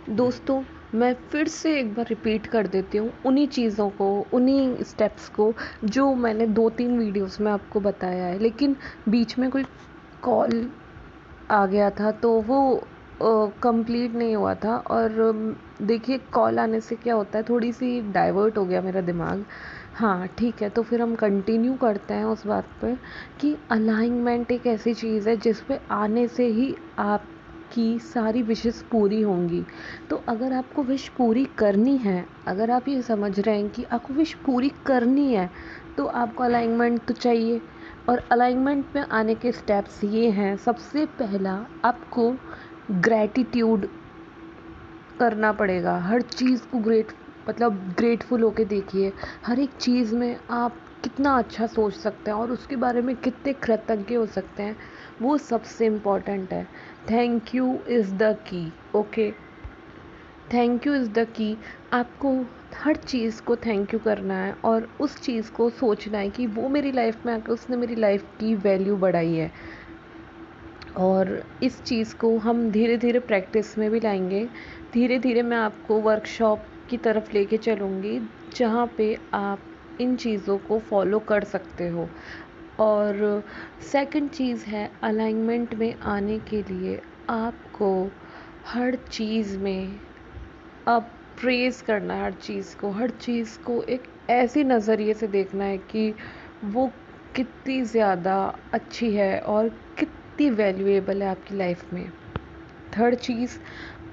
दोस्तों, मैं फिर से एक बार रिपीट कर देती हूँ उन्हीं चीज़ों को, उन्हीं स्टेप्स को जो मैंने 2-3 वीडियोस में आपको बताया है। लेकिन बीच में कोई कॉल आ गया था तो वो कंप्लीट नहीं हुआ था। और देखिए, कॉल आने से क्या होता है, थोड़ी-सी डाइवर्ट हो गया मेरा दिमाग। हाँ, ठीक है, तो फिर हम कंटिन्यू करते हैं उस बात पे कि अलाइनमेंट एक ऐसी चीज़ है जिस पे आने से ही आपकी सारी विशेज़ पूरी होंगी। तो अगर आपको विश पूरी करनी है, अगर आप ये समझ रहे हैं कि आपको विश पूरी करनी है, तो आपको अलाइनमेंट तो चाहिए। और अलाइनमेंट में आने के स्टेप्स ये हैं। सबसे पहला, आपको ग्रैटिट्यूड करना पड़ेगा। हर चीज़ को ग्रेटफुल होके देखिए। हर एक चीज़ में आप कितना अच्छा सोच सकते हैं और उसके बारे में कितने कृतज्ञ हो सकते हैं, वो सबसे इम्पोर्टेंट है। Thank you is the key. Okay, thank you is the key. आपको हर चीज़ को थैंक यू करना है और उस चीज़ को सोचना है कि वो मेरी लाइफ में आके उसने मेरी लाइफ की वैल्यू बढ़ाई है। और इस चीज़ को हम धीरे धीरे प्रैक्टिस में भी लाएंगे। धीरे धीरे मैं आपको वर्कशॉप की तरफ लेके चलूँगी जहाँ पे आप इन चीज़ों को फॉलो कर सकते हो। और सेकंड चीज़ है, अलाइनमेंट में आने के लिए आपको हर चीज़ में प्रेज़ करना है। हर चीज़ को एक ऐसी नज़रिए से देखना है कि वो कितनी ज़्यादा अच्छी है और कितनी वैल्यूएबल है आपकी लाइफ में। थर्ड चीज़,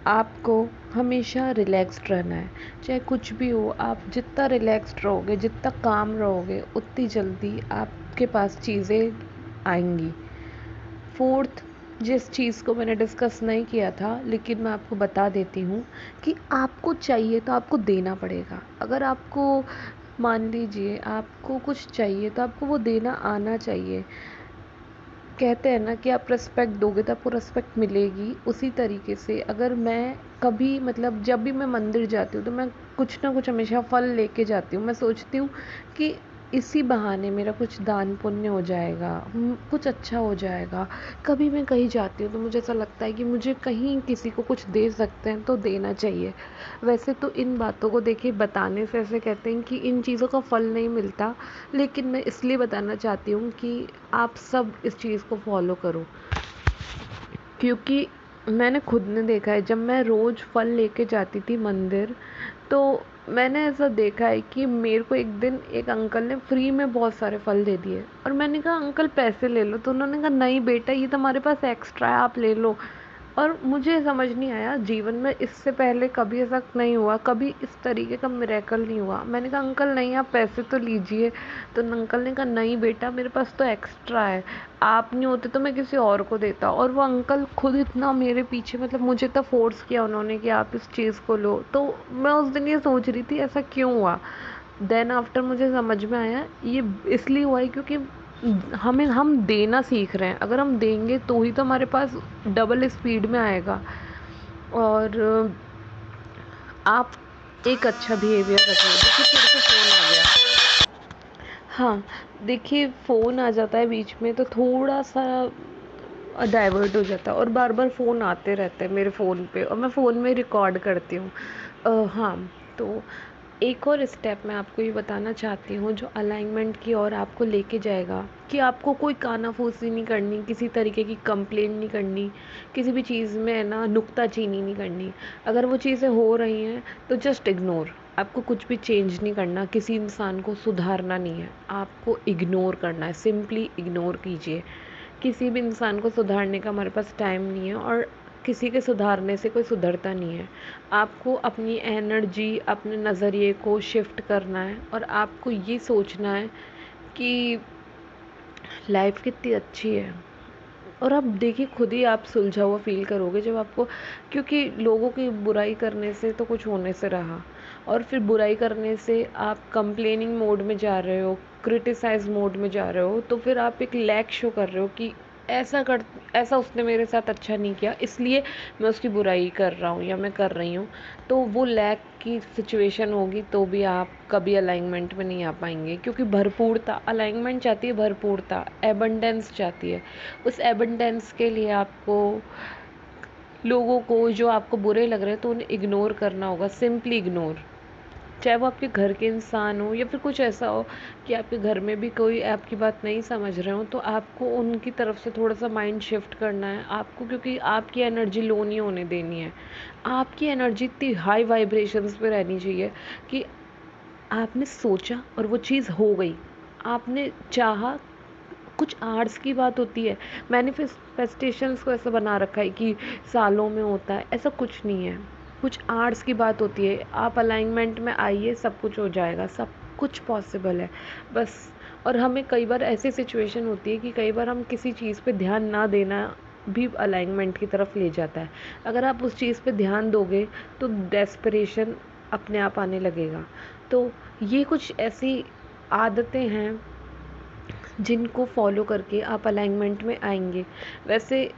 आपको हमेशा रिलैक्स्ड रहना है। चाहे कुछ भी हो, आप जितना रिलैक्स्ड रहोगे, जितना काम रहोगे, उतनी जल्दी आपके पास चीज़ें आएंगी। फोर्थ, जिस चीज़ को मैंने डिस्कस नहीं किया था लेकिन मैं आपको बता देती हूँ कि आपको चाहिए तो आपको देना पड़ेगा। अगर आपको, मान लीजिए आपको कुछ चाहिए तो आपको वो देना आना चाहिए। कहते हैं ना कि आप रिस्पेक्ट दोगे तो आपको रिस्पेक्ट मिलेगी। उसी तरीके से अगर मैं कभी, जब भी मैं मंदिर जाती हूँ तो मैं कुछ ना कुछ हमेशा फल लेके जाती हूँ। मैं सोचती हूँ कि इसी बहाने मेरा कुछ दान पुण्य हो जाएगा, कुछ अच्छा हो जाएगा। कभी मैं कहीं जाती हूँ तो मुझे ऐसा लगता है कि मुझे कहीं किसी को कुछ दे सकते हैं तो देना चाहिए। वैसे तो इन बातों को देखिए, बताने से ऐसे कहते हैं कि इन चीज़ों का फल नहीं मिलता, लेकिन मैं इसलिए बताना चाहती हूँ कि आप सब इस चीज़ को फॉलो करो। क्योंकि मैंने खुद ने देखा है, जब मैं रोज़ फल लेके जाती थी मंदिर, तो मैंने ऐसा देखा है कि मेरे को एक दिन एक अंकल ने फ्री में बहुत सारे फल दे दिए और मैंने कहा अंकल पैसे ले लो, तो उन्होंने कहा नहीं बेटा, ये तो हमारे पास एक्स्ट्रा है, आप ले लो। और मुझे समझ नहीं आया, जीवन में इससे पहले कभी ऐसा नहीं हुआ, कभी इस तरीके का मिरेकल नहीं हुआ। मैंने कहा अंकल नहीं, आप पैसे तो लीजिए। तो अंकल ने कहा नहीं बेटा, मेरे पास तो एक्स्ट्रा है, आप नहीं होते तो मैं किसी और को देता। और वो अंकल खुद इतना मेरे पीछे, मुझे तो फोर्स किया उन्होंने कि आप इस चीज़ को लो। तो मैं उस दिन ये सोच रही थी ऐसा क्यों हुआ। देन आफ्टर मुझे समझ में आया, ये इसलिए हुआ है क्योंकि हम देना सीख रहे हैं। अगर हम देंगे तो ही तो हमारे पास डबल स्पीड में आएगा। और आप एक अच्छा बिहेवियर रखिए। देखिए, फिर से फ़ोन आ गया। हाँ, देखिए फ़ोन आ जाता है बीच में तो थोड़ा-सा डाइवर्ट हो जाता है और बार-बार फ़ोन आते रहते हैं मेरे फ़ोन पे और मैं फ़ोन में रिकॉर्ड करती हूँ। हाँ, तो एक और स्टेप मैं आपको ये बताना चाहती हूँ जो अलाइनमेंट की ओर आपको लेके जाएगा कि आपको कोई कानाफूसी नहीं करनी, किसी तरीके की कंप्लेंट नहीं करनी, किसी भी चीज़ में है ना नुक्ताचीनी नहीं करनी। अगर वो चीज़ें हो रही हैं तो जस्ट इग्नोर। आपको कुछ भी चेंज नहीं करना, किसी इंसान को सुधारना नहीं है, आपको इग्नोर करना है। सिंपली इग्नोर कीजिए। किसी भी इंसान को सुधारने का हमारे पास टाइम नहीं है और किसी के सुधारने से कोई सुधरता नहीं है। आपको अपनी एनर्जी, अपने नज़रिए को शिफ्ट करना है और आपको ये सोचना है कि लाइफ कितनी अच्छी है। और आप देखिए, खुद ही आप सुलझा हुआ फ़ील करोगे जब आपको, क्योंकि लोगों की बुराई करने से तो कुछ होने से रहा, और फिर बुराई करने से आप कंप्लेनिंग मोड में जा रहे हो, क्रिटिसाइज़ मोड में जा रहे हो, तो फिर आप एक लैक शो कर रहे हो कि ऐसा उसने मेरे साथ अच्छा नहीं किया इसलिए मैं उसकी बुराई कर रहा हूँ या मैं कर रही हूँ। तो वो लैक की सिचुएशन होगी तो भी आप कभी अलाइनमेंट में नहीं आ पाएंगे, क्योंकि भरपूरता, अलाइनमेंट चाहती है भरपूरता, एबंडेंस चाहती है। उस एबंडेंस के लिए आपको लोगों को जो आपको बुरे लग रहे हैं तो उन्हें इग्नोर करना होगा, सिंपली इग्नोर। चाहे वो आपके घर के इंसान हो या फिर कुछ ऐसा हो कि आपके घर में भी कोई आपकी बात नहीं समझ रहे हो, तो आपको उनकी तरफ से थोड़ा सा माइंड शिफ्ट करना है आपको, क्योंकि आपकी एनर्जी लो नहीं होने देनी है। आपकी एनर्जी इतनी हाई वाइब्रेशंस पे रहनी चाहिए कि आपने सोचा और वो चीज़ हो गई, आपने चाहा। कुछ आर्ट्स की बात होती है, मैनिफेस्टेशंस को ऐसा बना रखा है कि सालों में होता है, ऐसा कुछ नहीं है। कुछ आर्ट्स की बात होती है, आप अलाइनमेंट में आइए, सब कुछ हो जाएगा, सब कुछ पॉसिबल है बस। और हमें कई बार ऐसी सिचुएशन होती है कि कई बार हम किसी चीज़ पे ध्यान ना देना भी अलाइनमेंट की तरफ ले जाता है। अगर आप उस चीज़ पे ध्यान दोगे तो डेस्परेशन अपने आप आने लगेगा। तो ये कुछ ऐसी आदतें हैं जिनको फॉलो करके आप अलाइनमेंट में आएंगे। वैसे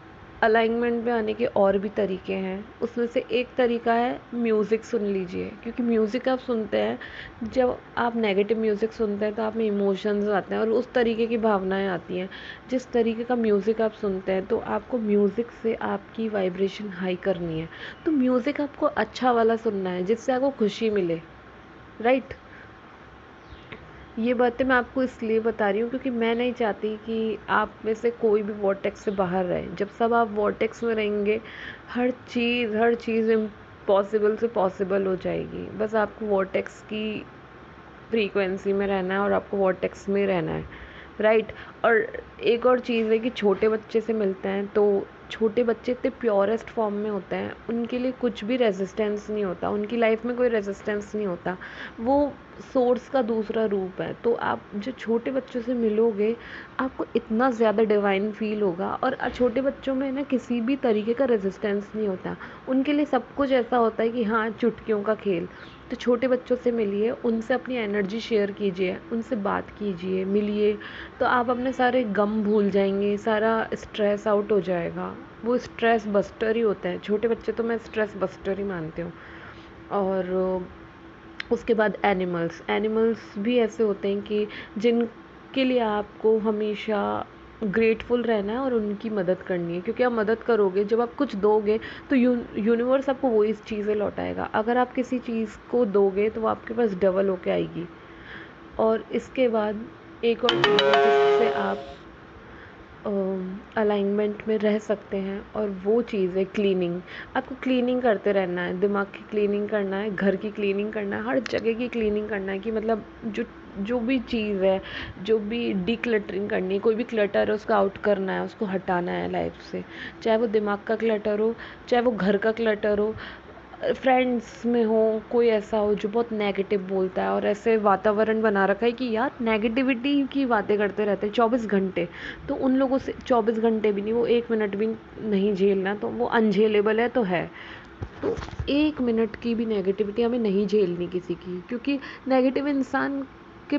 अलाइनमेंट में आने के और भी तरीके हैं, उसमें से एक तरीका है म्यूज़िक सुन लीजिए, क्योंकि म्यूज़िक आप सुनते हैं, जब आप नेगेटिव म्यूज़िक सुनते हैं तो आप में इमोशंस आते हैं और उस तरीके की भावनाएं आती हैं। जिस तरीके का म्यूज़िक आप सुनते हैं तो आपको म्यूज़िक से आपकी वाइब्रेशन हाई करनी है, तो म्यूज़िक आपको अच्छा वाला सुनना है जिससे आपको खुशी मिले, राइट। ये बातें मैं आपको इसलिए बता रही हूँ क्योंकि मैं नहीं चाहती कि आप में से कोई भी वॉर्टेक्स से बाहर रहे। जब सब आप वॉर्टेक्स में रहेंगे, हर चीज़ इम्पॉसिबल से पॉसिबल हो जाएगी। बस आपको वॉर्टेक्स की फ्रीक्वेंसी में रहना है और आपको वॉर्टेक्स में रहना है, राइट। और एक और चीज़ है कि छोटे बच्चे से मिलते हैं तो छोटे बच्चे इतने प्योरेस्ट फॉर्म में होते हैं, उनके लिए कुछ भी रेजिस्टेंस नहीं होता, उनकी लाइफ में कोई रेजिस्टेंस नहीं होता, वो सोर्स का दूसरा रूप है। तो आप जो छोटे बच्चों से मिलोगे आपको इतना ज़्यादा डिवाइन फील होगा। और छोटे बच्चों में ना किसी भी तरीके का रेजिस्टेंस नहीं होता, उनके लिए सब कुछ ऐसा होता है कि हाँ, चुटकियों का खेल। तो छोटे बच्चों से मिलिए, उनसे अपनी एनर्जी शेयर कीजिए, उनसे बात कीजिए, मिलिए, तो आप अपने सारे गम भूल जाएंगे, सारा स्ट्रेस आउट हो जाएगा। वो स्ट्रेस बस्टर ही होता है, छोटे बच्चे तो मैं स्ट्रेस बस्टर ही मानती हूँ। और उसके बाद एनिमल्स भी ऐसे होते हैं कि जिनके लिए आपको हमेशा ग्रेटफुल रहना है और उनकी मदद करनी है, क्योंकि आप मदद करोगे, जब आप कुछ दोगे तो यूनिवर्स आपको वही चीज़ें लौटाएगा। अगर आप किसी चीज़ को दोगे तो वो आपके पास डबल होके आएगी। और इसके बाद एक और चीज़ है जिससे आप अलाइनमेंट में रह सकते हैं, और वो चीज़ है क्लीनिंग। आपको क्लीनिंग करते रहना है, दिमाग की क्लीनिंग करना है, घर की क्लीनिंग करना है, हर जगह की क्लीनिंग करना है, कि मतलब जो भी चीज़ है, जो भी डिक्लटरिंग करनी है, कोई भी क्लटर है उसको आउट करना है, उसको हटाना है लाइफ से। चाहे वो दिमाग का क्लटर हो, चाहे वो घर का क्लटर हो, फ्रेंड्स में हो कोई ऐसा हो जो बहुत नेगेटिव बोलता है और ऐसे वातावरण बना रखा है कि यार नेगेटिविटी की बातें करते रहते हैं 24 घंटे, तो उन लोगों से 24 घंटे भी नहीं, वो 1 मिनट भी नहीं झेलना, तो वो अनझेलेबल है तो है। तो 1 मिनट की भी नेगेटिविटी हमें नहीं झेलनी किसी की, क्योंकि नेगेटिव इंसान के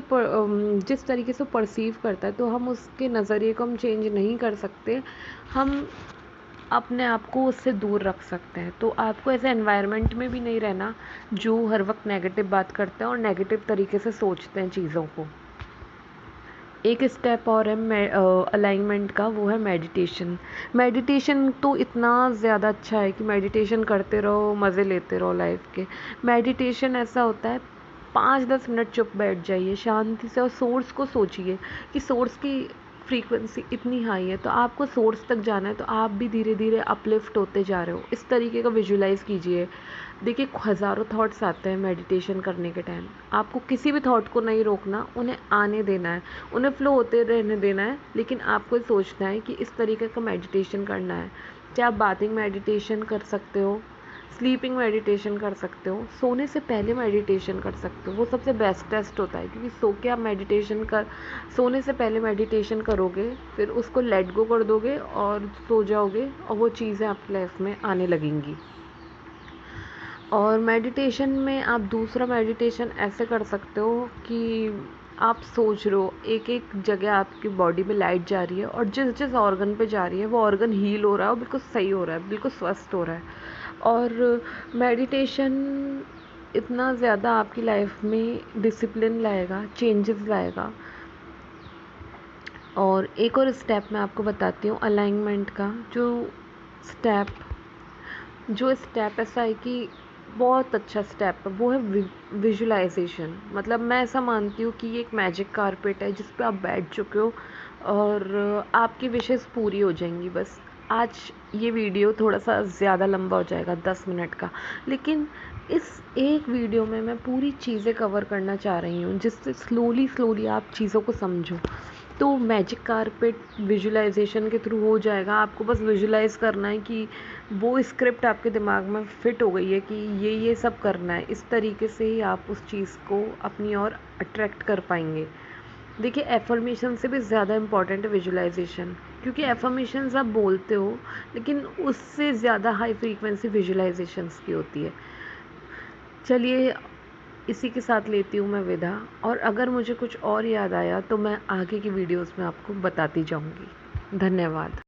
जिस तरीके से परसीव करता है तो हम उसके नज़रिए को हम चेंज नहीं कर सकते, हम अपने आप को उससे दूर रख सकते हैं। तो आपको ऐसे एनवायरनमेंट में भी नहीं रहना जो हर वक्त नेगेटिव बात करते हैं और नेगेटिव तरीके से सोचते हैं चीज़ों को। एक स्टेप और है अलाइनमेंट का, वो है मेडिटेशन। मेडिटेशन तो इतना ज़्यादा अच्छा है कि मेडिटेशन करते रहो, मज़े लेते रहो लाइफ के। मेडिटेशन ऐसा होता है 5-10 मिनट चुप बैठ जाइए शांति से और सोर्स को सोचिए कि सोर्स की फ्रीक्वेंसी इतनी हाई है तो आपको सोर्स तक जाना है, तो आप भी धीरे धीरे अपलिफ्ट होते जा रहे हो, इस तरीके का विजुलाइज कीजिए। देखिए हज़ारों थॉट्स आते हैं मेडिटेशन करने के टाइम, आपको किसी भी थॉट को नहीं रोकना, उन्हें आने देना है, उन्हें फ्लो होते रहने देना है, लेकिन आपको सोचना है कि इस तरीके का मेडिटेशन करना है। चाहे आप बाथिंग मेडिटेशन कर सकते हो, स्लीपिंग मेडिटेशन कर सकते हो, सोने से पहले मेडिटेशन कर सकते हो, वो सबसे बेस्ट टेस्ट होता है, क्योंकि सो के आप सोने से पहले मेडिटेशन करोगे, फिर उसको लेट गो कर दोगे और सो जाओगे और वो चीज़ें आपकी लाइफ में आने लगेंगी। और मेडिटेशन में आप दूसरा मेडिटेशन ऐसे कर सकते हो कि आप सोच रहे हो एक एक जगह आपकी बॉडी में लाइट जा रही है और जिस जिस ऑर्गन पे जा रही है वो ऑर्गन हील हो रहा है और बिल्कुल सही हो रहा है, बिल्कुल स्वस्थ हो रहा है। और मेडिटेशन इतना ज़्यादा आपकी लाइफ में डिसिप्लिन लाएगा, चेंजेस लाएगा। और एक और स्टेप मैं आपको बताती हूँ अलाइनमेंट का, जो स्टेप जो स्टेप ऐसा है कि बहुत अच्छा स्टेप है, वो है विजुअलाइजेशन। मतलब मैं ऐसा मानती हूँ कि ये एक मैजिक कारपेट है जिस पे आप बैठ चुके हो और आपकी विशेस पूरी हो जाएंगी। बस आज ये वीडियो थोड़ा सा ज़्यादा लंबा हो जाएगा, 10 मिनट का, लेकिन इस एक वीडियो में मैं पूरी चीज़ें कवर करना चाह रही हूँ जिससे स्लोली स्लोली आप चीज़ों को समझो। तो मैजिक कारपेट विजुअलाइजेशन के थ्रू हो जाएगा। आपको बस विजुअलाइज करना है कि वो स्क्रिप्ट आपके दिमाग में फिट हो गई है कि ये सब करना है। इस तरीके से ही आप उस चीज़ को अपनी ओर अट्रैक्ट कर पाएंगे। देखिए, एफर्मेशन से भी ज़्यादा इम्पॉर्टेंट है विजुअलाइजेशन, क्योंकि एफर्मेशंस आप बोलते हो लेकिन उससे ज़्यादा हाई फ्रीक्वेंसी विजुअलाइजेशंस की होती है। चलिए, इसी के साथ लेती हूँ मैं विदा, और अगर मुझे कुछ और याद आया तो मैं आगे की वीडियोस में आपको बताती जाऊँगी। धन्यवाद।